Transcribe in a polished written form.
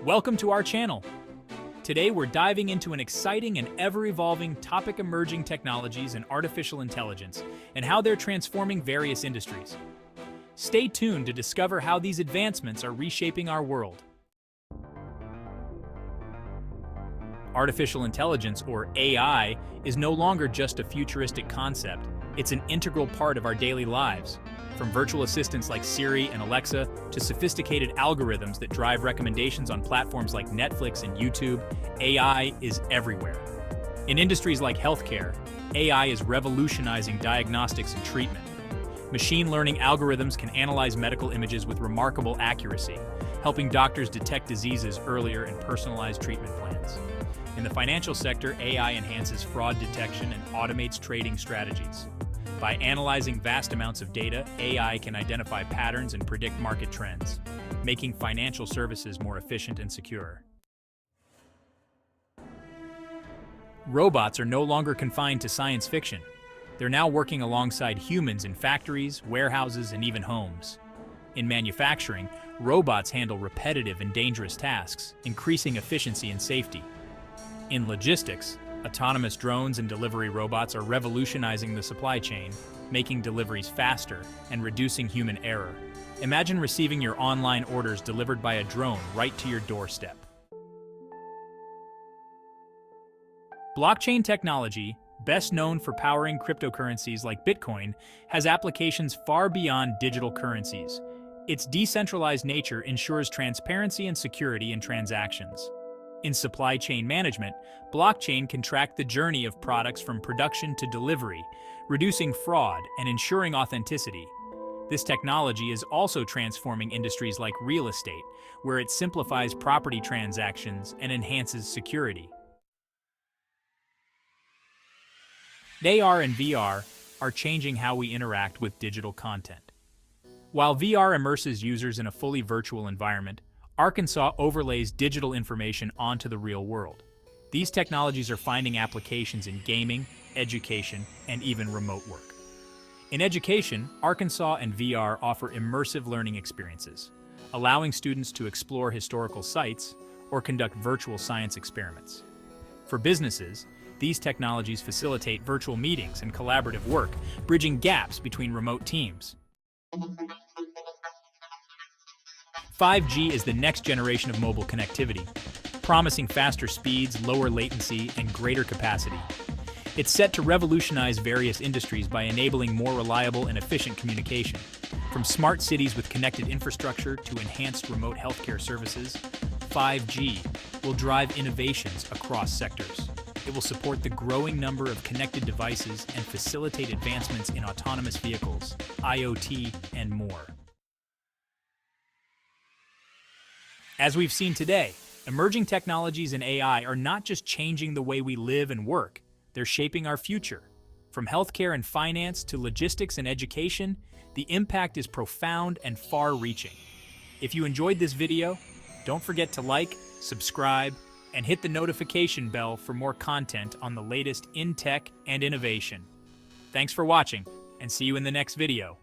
Welcome to our channel. Today we're diving into an exciting and ever-evolving topic: emerging technologies and artificial intelligence, and how they're transforming various industries. Stay tuned to discover how these advancements are reshaping our world. Artificial intelligence, or AI, is no longer just a futuristic concept. It's an integral part of our daily lives. From virtual assistants like Siri and Alexa to sophisticated algorithms that drive recommendations on platforms like Netflix and YouTube, AI is everywhere. In industries like healthcare, AI is revolutionizing diagnostics and treatment. Machine learning algorithms can analyze medical images with remarkable accuracy, helping doctors detect diseases earlier and personalize treatment plans. In the financial sector, AI enhances fraud detection and automates trading strategies. By analyzing vast amounts of data, AI can identify patterns and predict market trends, making financial services more efficient and secure. Robots are no longer confined to science fiction. They're now working alongside humans in factories, warehouses, and even homes. In manufacturing, robots handle repetitive and dangerous tasks, increasing efficiency and safety. In logistics, autonomous drones and delivery robots are revolutionizing the supply chain, making deliveries faster and reducing human error. Imagine receiving your online orders delivered by a drone right to your doorstep. Blockchain technology, best known for powering cryptocurrencies like Bitcoin, has applications far beyond digital currencies. Its decentralized nature ensures transparency and security in transactions. In supply chain management, blockchain can track the journey of products from production to delivery, reducing fraud and ensuring authenticity. This technology is also transforming industries like real estate, where it simplifies property transactions and enhances security. AR and VR are changing how we interact with digital content. While VR immerses users in a fully virtual environment, Arkansas overlays digital information onto the real world. These technologies are finding applications in gaming, education, and even remote work. In education, Arkansas and VR offer immersive learning experiences, allowing students to explore historical sites or conduct virtual science experiments. For businesses, these technologies facilitate virtual meetings and collaborative work, bridging gaps between remote teams. 5G is the next generation of mobile connectivity, promising faster speeds, lower latency, and greater capacity. It's set to revolutionize various industries by enabling more reliable and efficient communication. From smart cities with connected infrastructure to enhanced remote healthcare services, 5G will drive innovations across sectors. It will support the growing number of connected devices and facilitate advancements in autonomous vehicles, IoT, and more. As we've seen today, emerging technologies and AI are not just changing the way we live and work, they're shaping our future. From healthcare and finance to logistics and education, the impact is profound and far-reaching. If you enjoyed this video, don't forget to like, subscribe, and hit the notification bell for more content on the latest in tech and innovation. Thanks for watching, and see you in the next video.